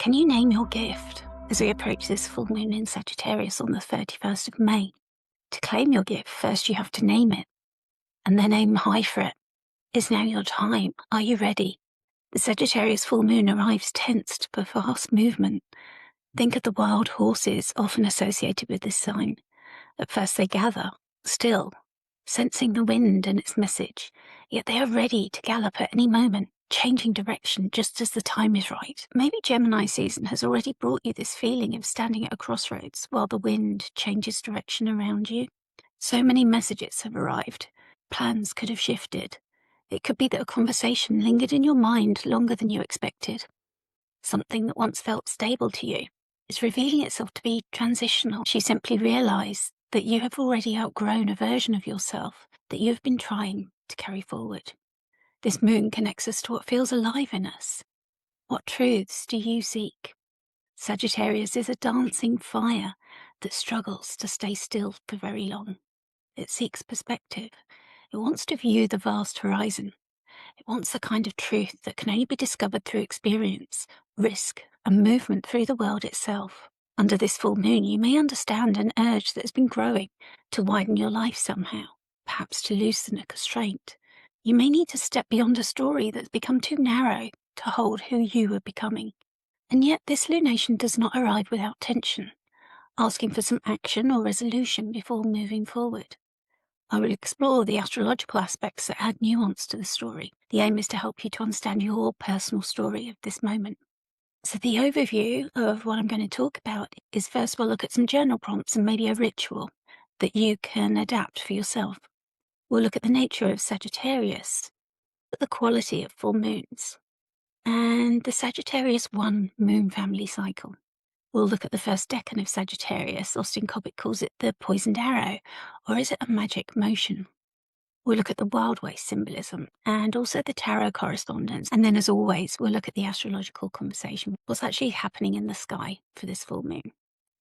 Can you name your gift as we approach this full moon in Sagittarius on the 31st of May? To claim your gift, first you have to name it and then aim high for it. Is now your time? Are you ready? The Sagittarius full moon arrives tensed for fast movement. Think of the wild horses often associated with this sign. At first they gather, still, sensing the wind and its message, yet they are ready to gallop at any moment, changing direction just as the time is right. Maybe Gemini season has already brought you this feeling of standing at a crossroads while the wind changes direction around you. So many messages have arrived. Plans could have shifted. It could be that a conversation lingered in your mind longer than you expected. Something that once felt stable to you is revealing itself to be transitional. You simply realize that you have already outgrown a version of yourself that you've been trying to carry forward. This moon connects us to what feels alive in us. What truths do you seek? Sagittarius is a dancing fire that struggles to stay still for very long. It seeks perspective. It wants to view the vast horizon. It wants the kind of truth that can only be discovered through experience, risk, and movement through the world itself. Under this full moon, you may understand an urge that has been growing to widen your life somehow, perhaps to loosen a constraint. You may need to step beyond a story that's become too narrow to hold who you are becoming. And yet this lunation does not arrive without tension, asking for some action or resolution before moving forward. I will explore the astrological aspects that add nuance to the story. The aim is to help you to understand your personal story of this moment. So the overview of what I'm going to talk about is first we'll look at some journal prompts and maybe a ritual that you can adapt for yourself. We'll look at the nature of Sagittarius, the quality of full moons, and the Sagittarius 1 moon family cycle. We'll look at the first decan of Sagittarius. Austin Cobbett calls it the poisoned arrow, or is it a magic motion? We'll look at the wild waste symbolism and also the tarot correspondence. And then, as always, we'll look at the astrological conversation. What's actually happening in the sky for this full moon?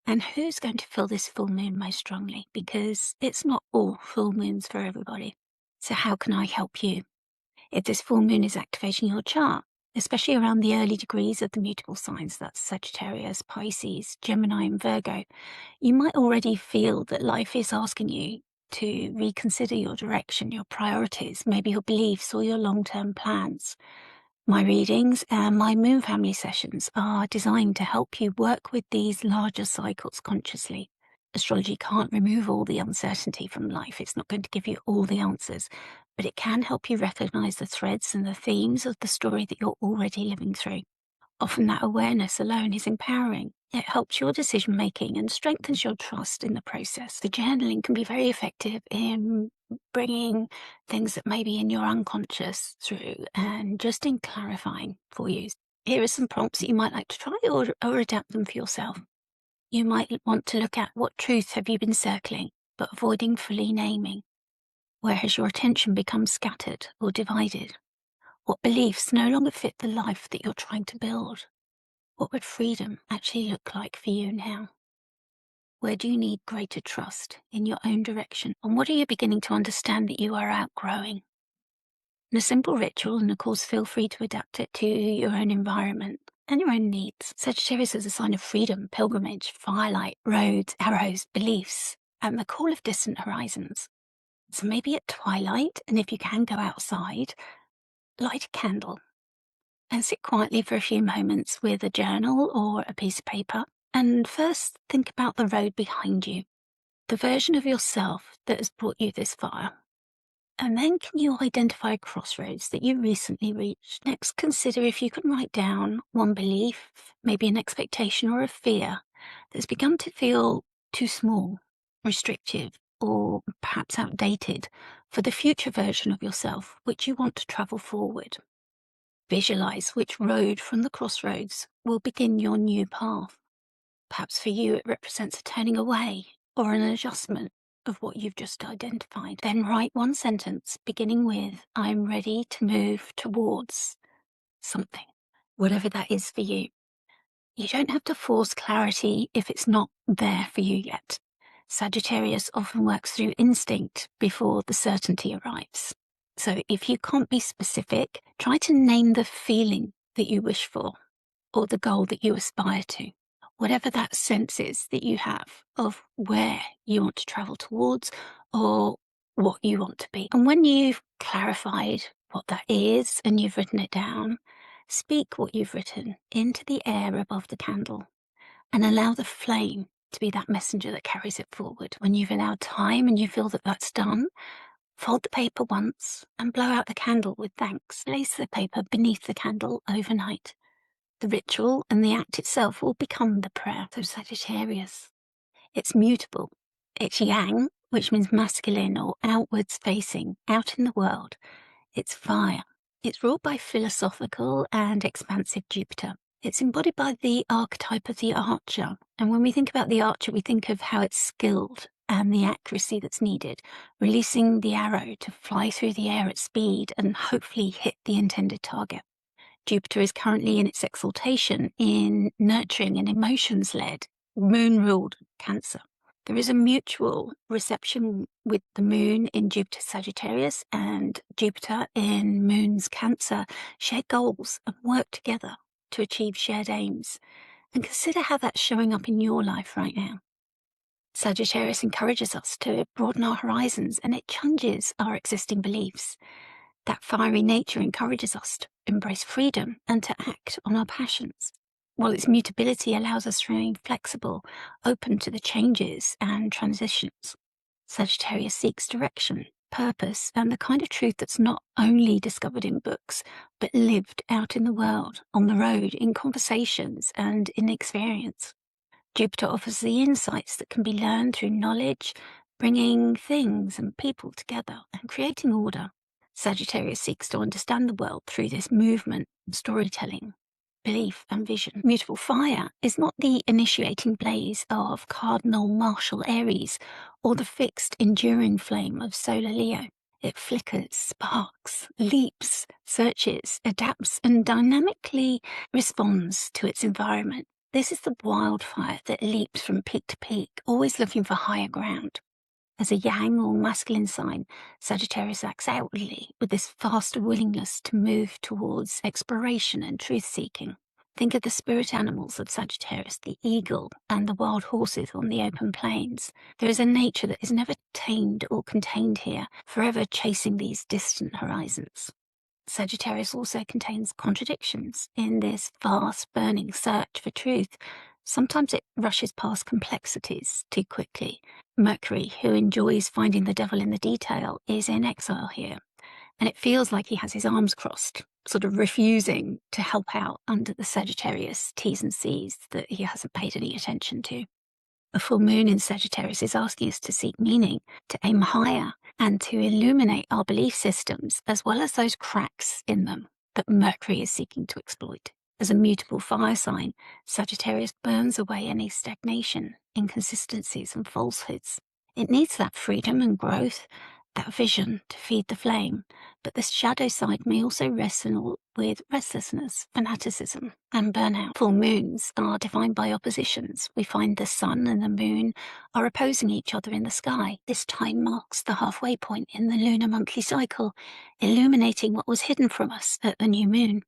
And who's going to feel this full moon most strongly? Because it's not all full moons for everybody. So how can I help you? If this full moon is activating your chart, especially around the early degrees of the mutable signs, that's Sagittarius, Pisces, Gemini, and Virgo, you might already feel that life is asking you to reconsider your direction, your priorities, maybe your beliefs or your long-term plans. My readings and my moon family sessions are designed to help you work with these larger cycles consciously. Astrology can't remove all the uncertainty from life. It's not going to give you all the answers, but it can help you recognize the threads and the themes of the story that you're already living through. Often that awareness alone is empowering. It helps your decision making and strengthens your trust in the process. The journaling can be very effective in bringing things that may be in your unconscious through and just in clarifying for you. Here are some prompts that you might like to try or adapt them for yourself. You might want to look at what truth have you been circling, but avoiding fully naming. Where has your attention become scattered or divided? What beliefs no longer fit the life that you're trying to build? What would freedom actually look like for you now? Where do you need greater trust in your own direction? And what are you beginning to understand that you are outgrowing? And a simple ritual, and of course feel free to adapt it to your own environment and your own needs. Sagittarius is a sign of freedom, pilgrimage, firelight, roads, arrows, beliefs, and the call of distant horizons. So maybe at twilight, and if you can go outside, light a candle and sit quietly for a few moments with a journal or a piece of paper. And first think about the road behind you, the version of yourself that has brought you this far. And then can you identify crossroads that you recently reached? Next, consider if you can write down one belief, maybe an expectation or a fear that's begun to feel too small, restrictive, or perhaps outdated for the future version of yourself which you want to travel forward. Visualize which road from the crossroads will begin your new path. Perhaps for you it represents a turning away or an adjustment of what you've just identified. Then write one sentence beginning with, I'm ready to move towards something, whatever that is for you. You don't have to force clarity if it's not there for you yet. Sagittarius often works through instinct before the certainty arrives. So if you can't be specific, try to name the feeling that you wish for. or the goal that you aspire to. Whatever that sense is that you have of where you want to travel towards or what you want to be. And when you've clarified what that is and you've written it down, speak what you've written into the air above the candle and allow the flame to be that messenger that carries it forward. When you've allowed time and you feel that that's done, fold the paper once and blow out the candle with thanks. Place the paper beneath the candle overnight. The ritual and the act itself will become the prayer. So Sagittarius, it's mutable. It's yang, which means masculine or outwards facing, out in the world. It's fire. It's ruled by philosophical and expansive Jupiter. It's embodied by the archetype of the archer. And when we think about the archer, we think of how it's skilled and the accuracy that's needed, releasing the arrow to fly through the air at speed and hopefully hit the intended target. Jupiter is currently in its exaltation in nurturing and emotions-led, moon-ruled Cancer. There is a mutual reception with the moon in Jupiter Sagittarius and Jupiter in moon's Cancer, share goals and work together to achieve shared aims. And consider how that's showing up in your life right now. Sagittarius encourages us to broaden our horizons and it challenges our existing beliefs. That fiery nature encourages us to embrace freedom and to act on our passions, while its mutability allows us to remain flexible, open to the changes and transitions. Sagittarius seeks direction, purpose, and the kind of truth that's not only discovered in books, but lived out in the world, on the road, in conversations, and in experience. Jupiter offers the insights that can be learned through knowledge, bringing things and people together and creating order. Sagittarius seeks to understand the world through this movement, storytelling, belief, and vision. Mutable fire is not the initiating blaze of cardinal martial Aries or the fixed, enduring flame of solar Leo. It flickers, sparks, leaps, searches, adapts, and dynamically responds to its environment. This is the wildfire that leaps from peak to peak, always looking for higher ground. As a yang or masculine sign, Sagittarius acts outwardly with this faster willingness to move towards exploration and truth-seeking. Think of the spirit animals of Sagittarius, the eagle and the wild horses on the open plains. There is a nature that is never tamed or contained here, forever chasing these distant horizons. Sagittarius also contains contradictions in this vast, burning search for truth. Sometimes it rushes past complexities too quickly. Mercury, who enjoys finding the devil in the detail, is in exile here, and it feels like he has his arms crossed, sort of refusing to help out under the Sagittarius T's and C's that he hasn't paid any attention to. A full moon in Sagittarius is asking us to seek meaning, to aim higher, and to illuminate our belief systems, as well as those cracks in them that Mercury is seeking to exploit. As a mutable fire sign, Sagittarius burns away any stagnation, inconsistencies, and falsehoods. It needs that freedom and growth, that vision to feed the flame, but the shadow side may also wrestle with restlessness, fanaticism, and burnout. Full moons are defined by oppositions. We find the sun and the moon are opposing each other in the sky. This time marks the halfway point in the lunar monthly cycle, illuminating what was hidden from us at the new moon.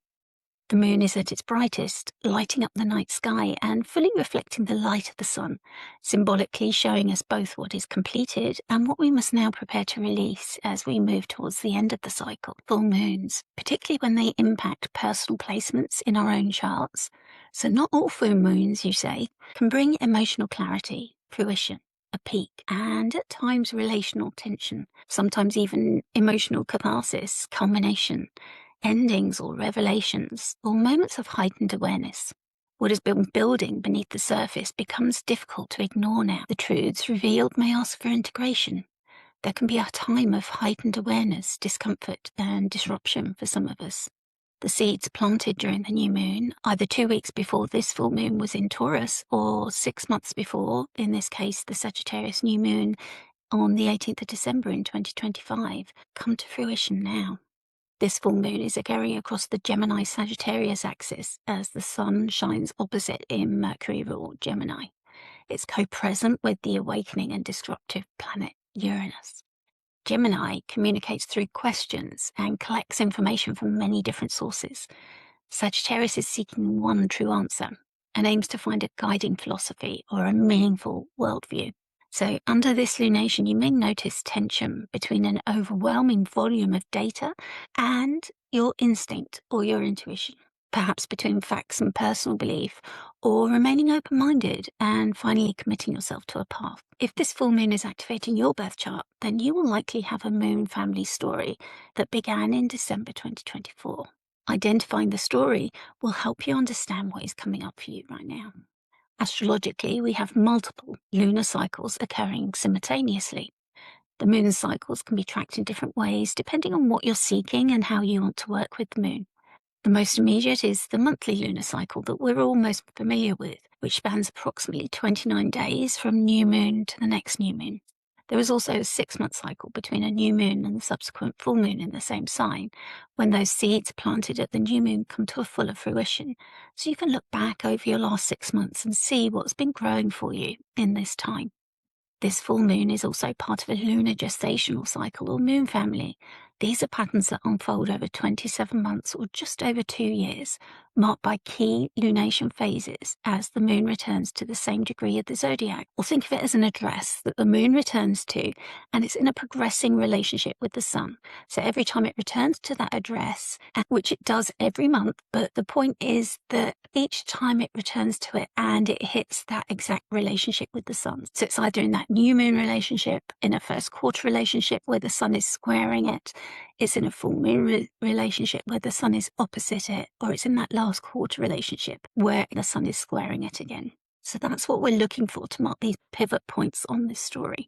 The moon is at its brightest, lighting up the night sky and fully reflecting the light of the sun, symbolically showing us both what is completed and what we must now prepare to release as we move towards the end of the cycle. Full moons, particularly when they impact personal placements in our own charts, so not all full moons, you say, can bring emotional clarity, fruition, a peak, and at times relational tension, sometimes even emotional catharsis, culmination, endings or revelations, or moments of heightened awareness. What has been building beneath the surface becomes difficult to ignore now. The truths revealed may ask for integration. There can be a time of heightened awareness, discomfort, and disruption for some of us. The seeds planted during the new moon, either 2 weeks before this full moon was in Taurus, or 6 months before, in this case the Sagittarius new moon on the 18th of December in 2025, come to fruition now. This full moon is occurring across the Gemini-Sagittarius axis as the sun shines opposite in Mercury-ruled Gemini. It's co-present with the awakening and disruptive planet Uranus. Gemini communicates through questions and collects information from many different sources. Sagittarius is seeking one true answer and aims to find a guiding philosophy or a meaningful worldview. So under this lunation, you may notice tension between an overwhelming volume of data and your instinct or your intuition, perhaps between facts and personal belief, or remaining open-minded and finally committing yourself to a path. If this full moon is activating your birth chart, then you will likely have a moon family story that began in December 2024. Identifying the story will help you understand what is coming up for you right now. Astrologically, we have multiple lunar cycles occurring simultaneously. The moon cycles can be tracked in different ways depending on what you're seeking and how you want to work with the moon. The most immediate is the monthly lunar cycle that we're all most familiar with, which spans approximately 29 days from new moon to the next new moon. There is also a 6-month cycle between a new moon and the subsequent full moon in the same sign, when those seeds planted at the new moon come to a fuller fruition. So you can look back over your last 6 months and see what's been growing for you in this time. This full moon is also part of a lunar gestational cycle or moon family. These are patterns that unfold over 27 months or just over 2 years, marked by key lunation phases as the moon returns to the same degree of the zodiac. Or think of it as an address that the moon returns to, and it's in a progressing relationship with the sun. So every time it returns to that address, which it does every month, but the point is that each time it returns to it and it hits that exact relationship with the sun. So it's either in that new moon relationship, in a first quarter relationship where the sun is squaring it, it's in a full moon relationship where the sun is opposite it, or it's in that last quarter relationship where the sun is squaring it again. So that's what we're looking for to mark these pivot points on this story.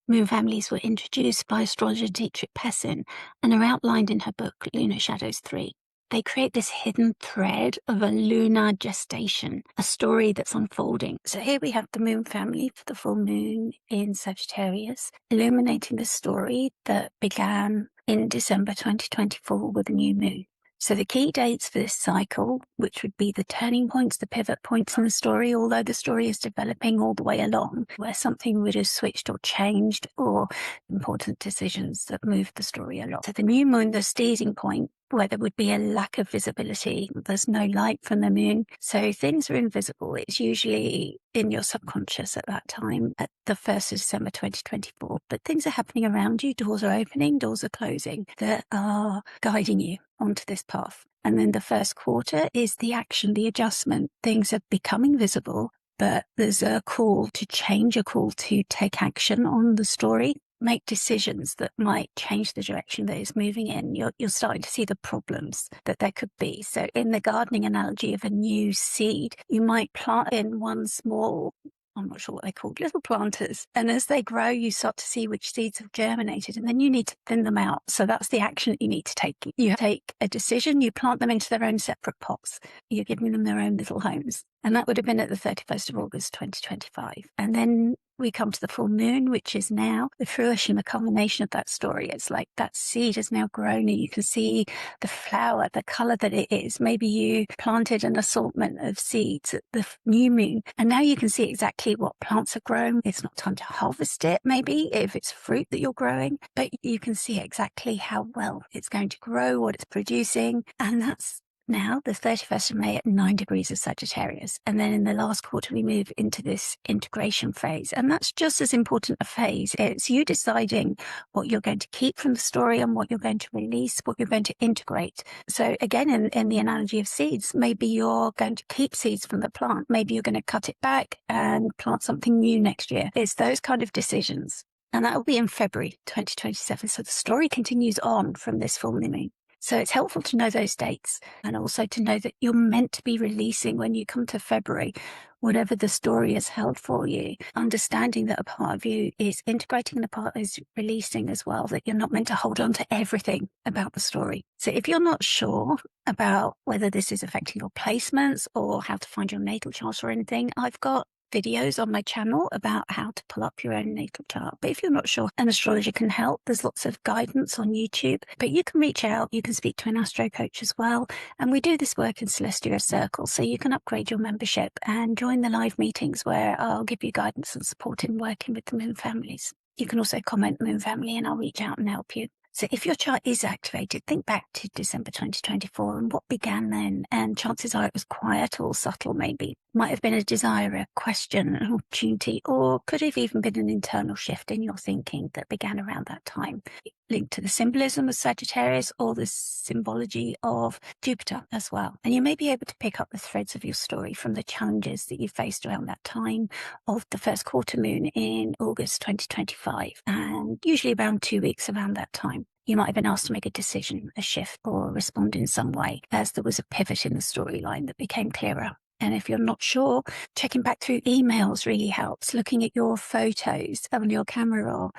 Moon families were introduced by astrologer Dietrich Pessin and are outlined in her book Lunar Shadows 3. They create this hidden thread of a lunar gestation, a story that's unfolding. So here we have the moon family for the full moon in Sagittarius, illuminating the story that began in December 2024 with a new moon. So the key dates for this cycle, which would be the turning points, the pivot points in the story, although the story is developing all the way along, where something would have switched or changed, or important decisions that moved the story along. So the new moon, the steezing point, where there would be a lack of visibility. There's no light from the moon, so things are invisible. It's usually in your subconscious at that time, at the 1st of December 2024. But things are happening around you. Doors are opening, doors are closing, that are guiding you onto this path. And then the first quarter is the action, the adjustment. Things are becoming visible, but there's a call to change, a call to take action on the story, make decisions that might change the direction that it's moving in. You're starting to see the problems that there could be. So in the gardening analogy of a new seed, you might plant in one small, I'm not sure what they're called, little planters. And as they grow, you start to see which seeds have germinated, and then you need to thin them out. So that's the action that you need to take. You take a decision, you plant them into their own separate pots. You're giving them their own little homes. And that would have been at the 31st of August, 2025. And then we come to the full moon, which is now the fruition, the culmination of that story. It's like that seed has now grown and you can see the flower, the color that it is. Maybe you planted an assortment of seeds at the new moon, and now you can see exactly what plants are grown. It's not time to harvest it, maybe, if it's fruit that you're growing, but you can see exactly how well it's going to grow, what it's producing. And that's now the 31st of May at 9 degrees of Sagittarius. And then in the last quarter, we move into this integration phase. And that's just as important a phase. It's you deciding what you're going to keep from the story and what you're going to release, what you're going to integrate. So again, in the analogy of seeds, maybe you're going to keep seeds from the plant. Maybe you're going to cut it back and plant something new next year. It's those kind of decisions. And that will be in February 2027. So the story continues on from this full moon. So it's helpful to know those dates, and also to know that you're meant to be releasing when you come to February, whatever the story has held for you, understanding that a part of you is integrating and a part is releasing as well, that you're not meant to hold on to everything about the story. So if you're not sure about whether this is affecting your placements or how to find your natal chart or anything, I've got videos on my channel about how to pull up your own natal chart. But if you're not sure, an astrologer can help. There's lots of guidance on YouTube, but you can reach out. You can speak to an astro coach as well. And we do this work in Celestia Circle, so you can upgrade your membership and join the live meetings where I'll give you guidance and support in working with the moon families. You can also comment moon family and I'll reach out and help you. So if your chart is activated, think back to December 2024 and what began then. And chances are it was quiet or subtle, maybe. Might have been a desire, a question, an opportunity, or could have even been an internal shift in your thinking that began around that time, linked to the symbolism of Sagittarius or the symbology of Jupiter as well. And you may be able to pick up the threads of your story from the challenges that you faced around that time of the first quarter moon in August 2025, and usually around 2 weeks around that time. You might have been asked to make a decision, a shift, or respond in some way, as there was a pivot in the storyline that became clearer. And if you're not sure, checking back through emails really helps. Looking at your photos on your camera or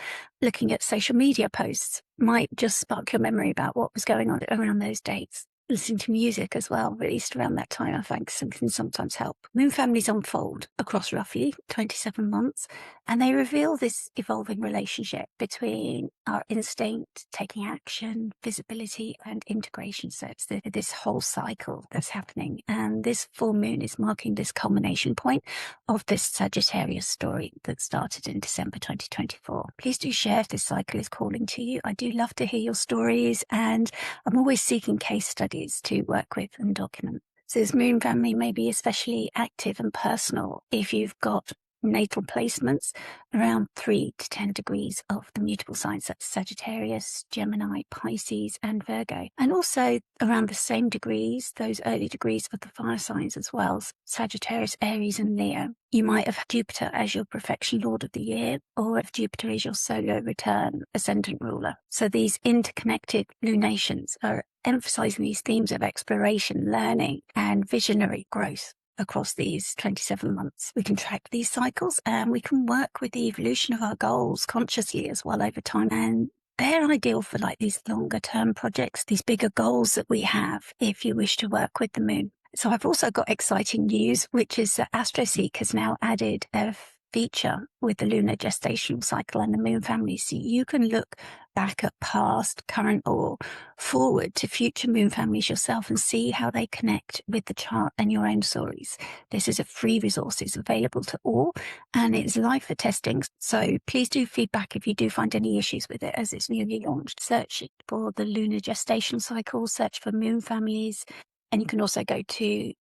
looking at social media posts might just spark your memory about what was going on around those dates. Listening to music as well, released around that time, I think can sometimes help. Moon families unfold across roughly 27 months, and they reveal this evolving relationship between our instinct, taking action, visibility, and integration. So it's this whole cycle that's happening. And this full moon is marking this culmination point of this Sagittarius story that started in December 2024. Please do share if this cycle is calling to you. I do love to hear your stories, and I'm always seeking case studies to work with and document. So this moon family may be especially active and personal if you've got natal placements around 3 to 10 degrees of the mutable signs, that's Sagittarius, Gemini, Pisces, and Virgo. And also around the same degrees, those early degrees of the fire signs as well, Sagittarius, Aries, and Leo. You might have Jupiter as your perfection lord of the year, or if Jupiter is your solo return ascendant ruler. So these interconnected lunations are emphasizing these themes of exploration, learning, and visionary growth across these 27 months. We can track these cycles and we can work with the evolution of our goals consciously as well over time. And they're ideal for like these longer term projects, these bigger goals that we have if you wish to work with the moon. So I've also got exciting news, which is that AstroSeek has now added a feature with the lunar gestational cycle and the moon family. So you can look back at past, current, or forward to future moon families yourself and see how they connect with the chart and your own stories. This is a free resource. It's available to all and it's live for testing. So please do feedback if you do find any issues with it as it's newly launched. Search for the lunar gestational cycle, search for moon families, and you can also go to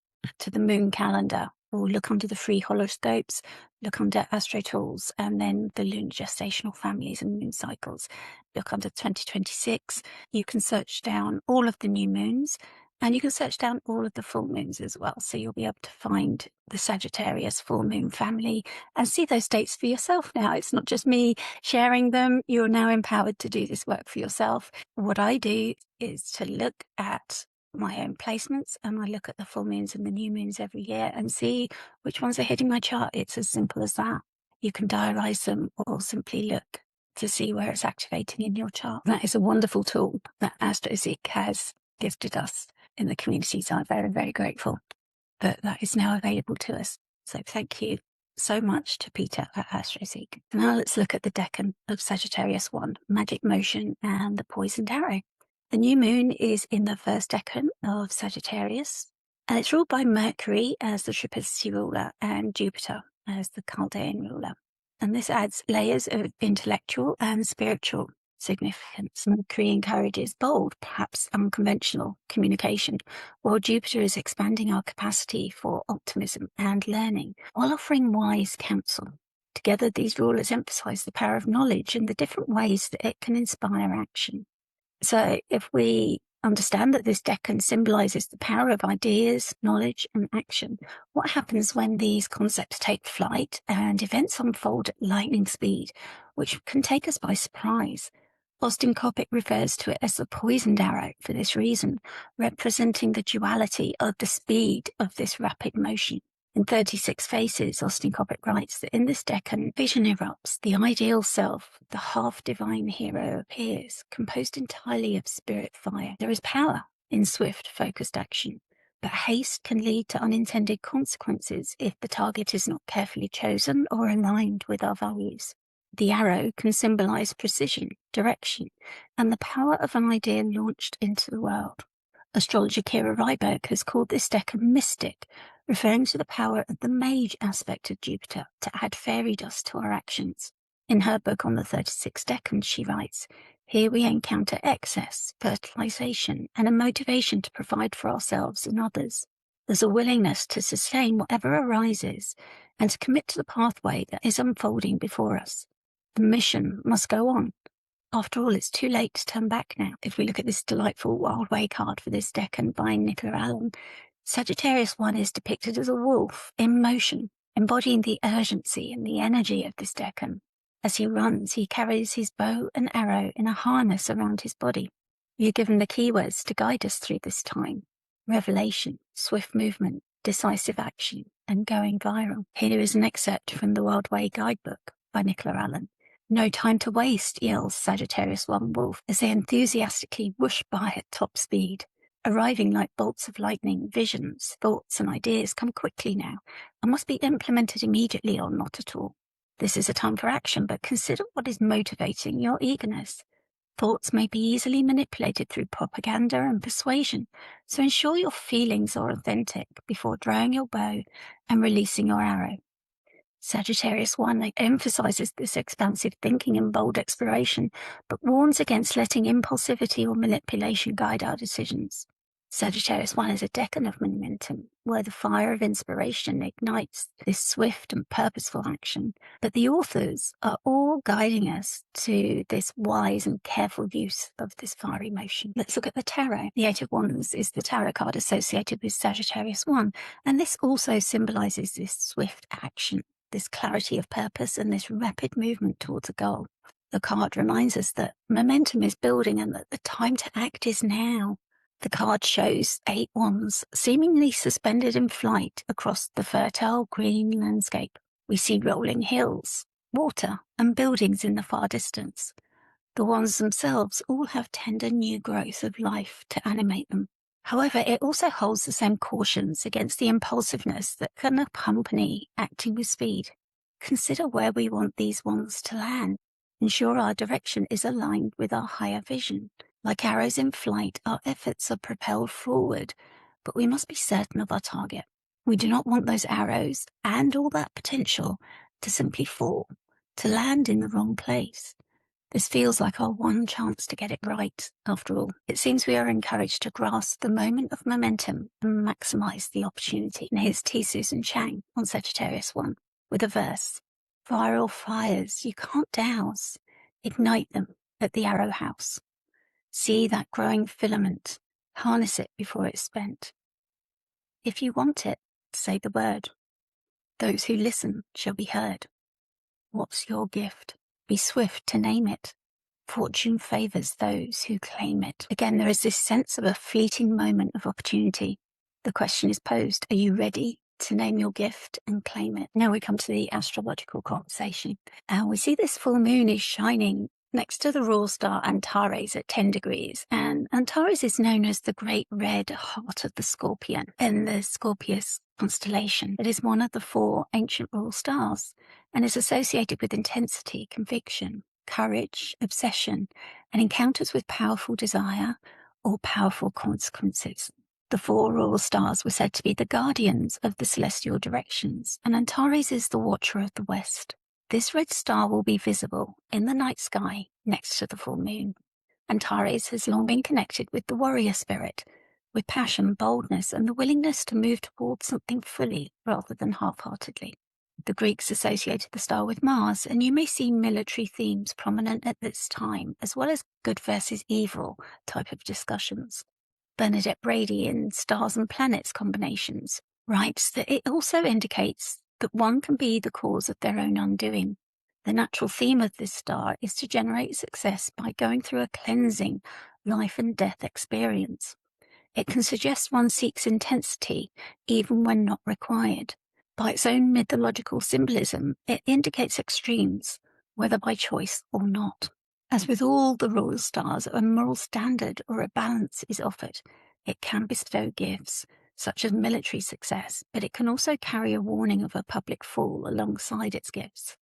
the moon calendar or look under the free horoscopes, look under Astro Tools, and then the lunar gestational families and moon cycles. Look under 2026. You can search down all of the new moons, and you can search down all of the full moons as well. So you'll be able to find the Sagittarius full moon family and see those dates for yourself now. It's not just me sharing them. You're now empowered to do this work for yourself. What I do is to look at my own placements and I look at the full moons and the new moons every year and see which ones are hitting my chart. It's as simple as that. You can diarize them or simply look to see where it's activating in your chart. That is a wonderful tool that AstroSeek has gifted us in the community. So I'm very, very grateful that that is now available to us. So thank you so much to Peter at AstroSeek. Now let's look at the decan of Sagittarius 1, Magic Motion and the Poisoned Arrow. The new moon is in the first decan of Sagittarius, and it's ruled by Mercury as the Triplicity ruler and Jupiter as the Chaldean ruler. And this adds layers of intellectual and spiritual significance. Mercury encourages bold, perhaps unconventional communication, while Jupiter is expanding our capacity for optimism and learning, while offering wise counsel. Together, these rulers emphasize the power of knowledge and the different ways that it can inspire action. So if we understand that this decan symbolizes the power of ideas, knowledge, and action, what happens when these concepts take flight and events unfold at lightning speed, which can take us by surprise? Austin Coppock refers to it as the poisoned arrow for this reason, representing the duality of the speed of this rapid motion. In 36 Faces, Austin Coppock writes that in this decan, vision erupts, the ideal self, the half-divine hero appears, composed entirely of spirit fire. There is power in swift, focused action, but haste can lead to unintended consequences if the target is not carefully chosen or aligned with our values. The arrow can symbolize precision, direction, and the power of an idea launched into the world. Astrologer Kira Ryberg has called this decan mystic, referring to the power of the mage aspect of Jupiter to add fairy dust to our actions. In her book on the 36 decans, she writes, Here we encounter excess, fertilization, and a motivation to provide for ourselves and others. There's a willingness to sustain whatever arises and to commit to the pathway that is unfolding before us. The mission must go on. After all, it's too late to turn back now. If we look at this delightful Wild Way card for this decan by Nicola Allen, Sagittarius 1 is depicted as a wolf in motion, embodying the urgency and the energy of this decan. As he runs, he carries his bow and arrow in a harness around his body. We are given the keywords to guide us through this time: revelation, swift movement, decisive action, and going viral. Here is an excerpt from the Wild Way guidebook by Nicola Allen. "No time to waste," yells Sagittarius 1 Wolf as they enthusiastically whoosh by at top speed. Arriving like bolts of lightning, visions, thoughts, and ideas come quickly now and must be implemented immediately or not at all. This is a time for action, but consider what is motivating your eagerness. Thoughts may be easily manipulated through propaganda and persuasion, so ensure your feelings are authentic before drawing your bow and releasing your arrow. Sagittarius 1 emphasizes this expansive thinking and bold exploration, but warns against letting impulsivity or manipulation guide our decisions. Sagittarius 1 is a decan of momentum, where the fire of inspiration ignites this swift and purposeful action. But the authors are all guiding us to this wise and careful use of this fiery motion. Let's look at the tarot. The Eight of Wands is the tarot card associated with Sagittarius 1, and this also symbolizes this swift action, this clarity of purpose, and this rapid movement towards a goal. The card reminds us that momentum is building and that the time to act is now. The card shows 8 wands seemingly suspended in flight across the fertile green landscape. We see rolling hills, water, and buildings in the far distance. The wands themselves all have tender new growth of life to animate them. However, it also holds the same cautions against the impulsiveness that can accompany acting with speed. Consider where we want these wands to land. Ensure our direction is aligned with our higher vision. Like arrows in flight, our efforts are propelled forward, but we must be certain of our target. We do not want those arrows and all that potential to simply fall, to land in the wrong place. This feels like our one chance to get it right, after all. It seems we are encouraged to grasp the moment of momentum and maximize the opportunity. And here's T. Susan Chang on Sagittarius 1 with a verse. "Viral fires you can't douse, ignite them at the arrow house. See that growing filament, harness it before it's spent. If you want it, say the word. Those who listen shall be heard. What's your gift? Be swift to name it. Fortune favors those who claim it." Again, there is this sense of a fleeting moment of opportunity. The question is posed, are you ready to name your gift and claim it? Now we come to the astrological conversation. We see this full moon is shining next to the royal star Antares at 10 degrees, and Antares is known as the great red heart of the Scorpion in the Scorpius constellation. It is one of the 4 ancient royal stars and is associated with intensity, conviction, courage, obsession, and encounters with powerful desire or powerful consequences. The 4 royal stars were said to be the guardians of the celestial directions, and Antares is the watcher of the west. This red star will be visible in the night sky next to the full moon. Antares has long been connected with the warrior spirit, with passion, boldness, and the willingness to move towards something fully rather than half-heartedly. The Greeks associated the star with Mars, and you may see military themes prominent at this time, as well as good versus evil type of discussions. Bernadette Brady in Stars and Planets Combinations writes that it also indicates that one can be the cause of their own undoing. The natural theme of this star is to generate success by going through a cleansing life and death experience. It can suggest one seeks intensity even when not required. By its own mythological symbolism, it indicates extremes, whether by choice or not. As with all the royal stars, a moral standard or a balance is offered. It can bestow gifts, such as military success, but it can also carry a warning of a public fall alongside its gifts.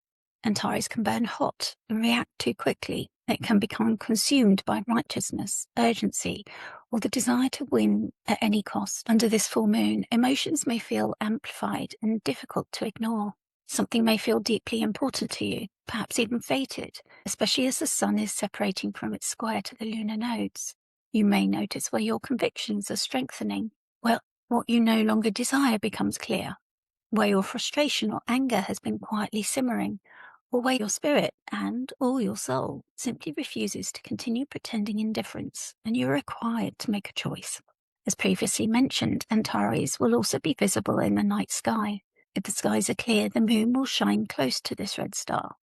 Antares can burn hot and react too quickly. It can become consumed by righteousness, urgency, or the desire to win at any cost. Under this full moon, emotions may feel amplified and difficult to ignore. Something may feel deeply important to you, perhaps even fated, especially as the sun is separating from its square to the lunar nodes. You may notice where your convictions are strengthening, where what you no longer desire becomes clear, where your frustration or anger has been quietly simmering, or where your spirit or your soul simply refuses to continue pretending indifference, and you're required to make a choice. As previously mentioned, Antares will also be visible in the night sky. If the skies are clear, the moon will shine close to this red star,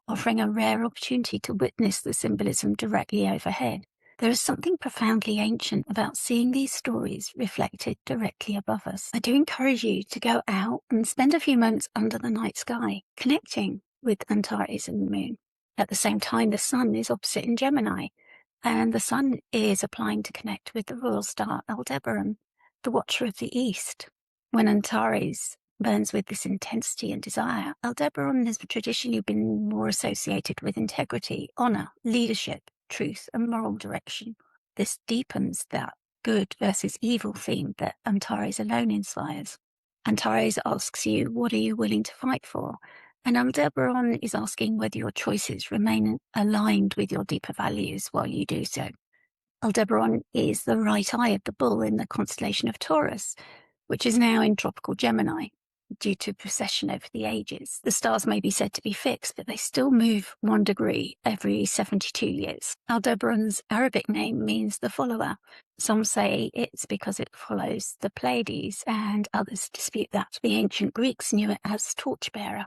offering a rare opportunity to witness the symbolism directly overhead. There is something profoundly ancient about seeing these stories reflected directly above us. I do encourage you to go out and spend a few moments under the night sky, connecting with Antares and the moon. At the same time, the sun is opposite in Gemini, and the sun is applying to connect with the royal star Aldebaran, the watcher of the east. When Antares burns with this intensity and desire, Aldebaran has traditionally been more associated with integrity, honor, leadership, truth, and moral direction. This deepens that good versus evil theme that Antares alone inspires. Antares asks you, what are you willing to fight for? And Aldebaran is asking whether your choices remain aligned with your deeper values while you do so. Aldebaran is the right eye of the bull in the constellation of Taurus, which is now in tropical Gemini. Due to precession over the ages, the stars may be said to be fixed, but they still move 1 degree every 72 years. Aldebaran's Arabic name means the follower. Some say it's because it follows the Pleiades, and others dispute that. The ancient Greeks knew it as torchbearer.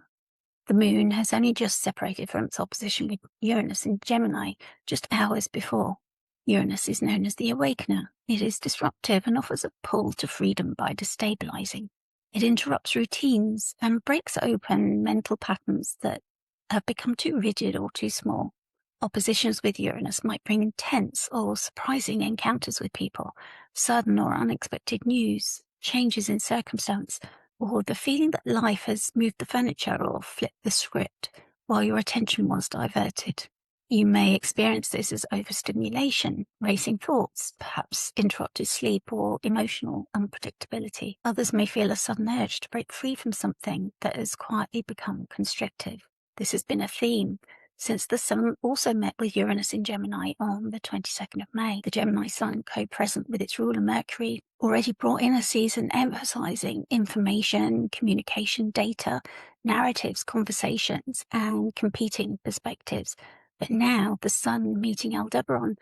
The moon has only just separated from its opposition with Uranus in Gemini just hours before. Uranus is known as the awakener. It is disruptive and offers a pull to freedom by destabilizing. It interrupts routines and breaks open mental patterns that have become too rigid or too small. Oppositions with Uranus might bring intense or surprising encounters with people, sudden or unexpected news, changes in circumstance, or the feeling that life has moved the furniture or flipped the script while your attention was diverted. You may experience this as overstimulation, racing thoughts, perhaps interrupted sleep or emotional unpredictability. Others may feel a sudden urge to break free from something that has quietly become constrictive. This has been a theme since the sun also met with Uranus in Gemini on the 22nd of May. The Gemini sun, co-present with its ruler Mercury, already brought in a season emphasizing information, communication, data, narratives, conversations, and competing perspectives. But now the sun meeting Aldebaran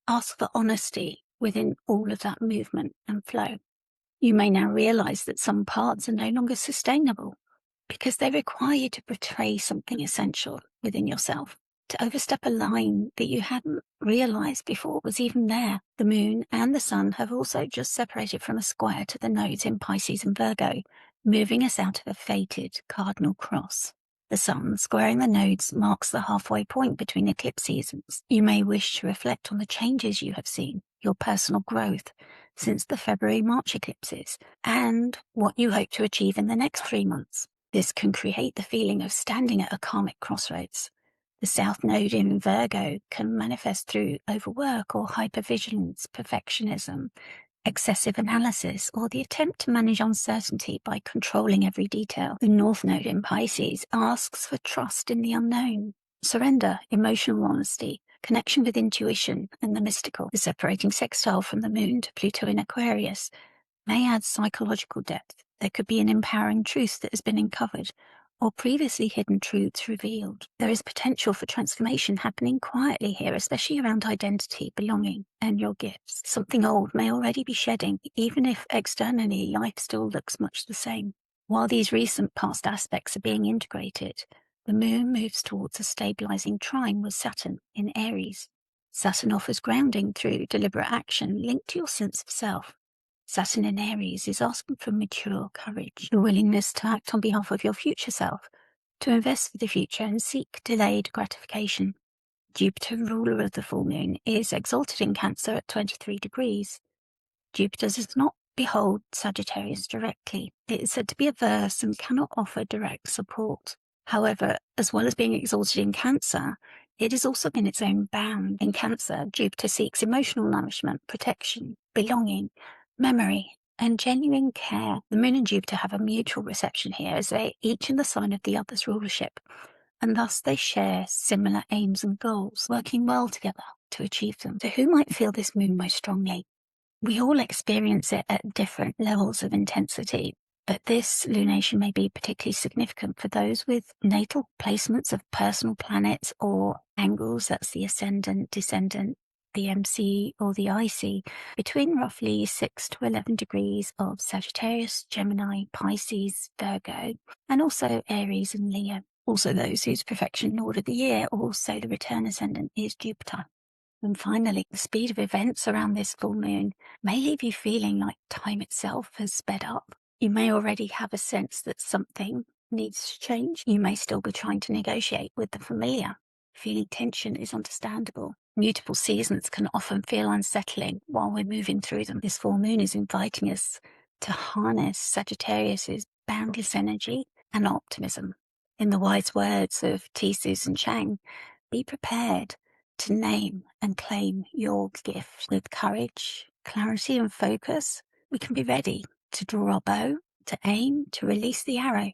asks for honesty within all of that movement and flow. You may now realize that some parts are no longer sustainable because they require you to betray something essential within yourself, to overstep a line that you hadn't realized before was even there. The moon and the sun have also just separated from a square to the nodes in Pisces and Virgo, moving us out of a fated cardinal cross. The sun squaring the nodes marks the halfway point between eclipse seasons. You may wish to reflect on the changes you have seen, your personal growth since the February-March eclipses, and what you hope to achieve in the next 3 months. This can create the feeling of standing at a karmic crossroads. The South Node in Virgo can manifest through overwork or hypervigilance, perfectionism, excessive analysis, or the attempt to manage uncertainty by controlling every detail. The North Node in Pisces asks for trust in the unknown, surrender, emotional honesty, connection with intuition and the mystical. The separating sextile from the moon to Pluto in Aquarius may add psychological depth. There could be an empowering truth that has been uncovered, or previously hidden truths revealed. There is potential for transformation happening quietly here, especially around identity, belonging, and your gifts. Something old may already be shedding, even if externally life still looks much the same. While these recent past aspects are being integrated, the moon moves towards a stabilizing trine with Saturn in Aries. Saturn offers grounding through deliberate action linked to your sense of self. Saturn in Aries is asking for mature courage, the willingness to act on behalf of your future self, to invest for the future and seek delayed gratification. Jupiter, ruler of the full moon, is exalted in Cancer at 23 degrees. Jupiter does not behold Sagittarius directly. It is said to be averse and cannot offer direct support. However, as well as being exalted in Cancer, it is also in its own bound. In Cancer, Jupiter seeks emotional nourishment, protection, belonging, memory, and genuine care. The moon and Jupiter have a mutual reception here as they each in the sign of the other's rulership. and thus they share similar aims and goals, working well together to achieve them. So who might feel this moon most strongly? We all experience it at different levels of intensity, but this lunation may be particularly significant for those with natal placements of personal planets or angles, that's the ascendant, descendant, the MC or the IC, between roughly 6 to 11 degrees of Sagittarius, Gemini, Pisces, Virgo, and also Aries and Leo. Also those whose perfection node of the year, also the return ascendant, is Jupiter. And finally, the speed of events around this full moon may leave you feeling like time itself has sped up. You may already have a sense that something needs to change. You may still be trying to negotiate with the familiar. Feeling tension is understandable. Mutable seasons can often feel unsettling while we're moving through them. This full moon is inviting us to harness Sagittarius's boundless energy and optimism. In the wise words of T. Susan Chang, be prepared to name and claim your gift. With courage, clarity, and focus, we can be ready to draw our bow, to aim, to release the arrow,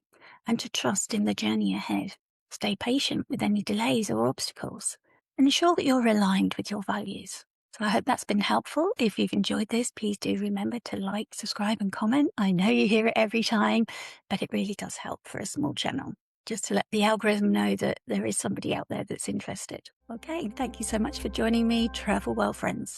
and to trust in the journey ahead. Stay patient with any delays or obstacles, and ensure that you're aligned with your values. So I hope that's been helpful. If you've enjoyed this, please do remember to like, subscribe, and comment. I know you hear it every time, but it really does help for a small channel, just to let the algorithm know that there is somebody out there that's interested. Okay, thank you so much for joining me. Travel well, friends.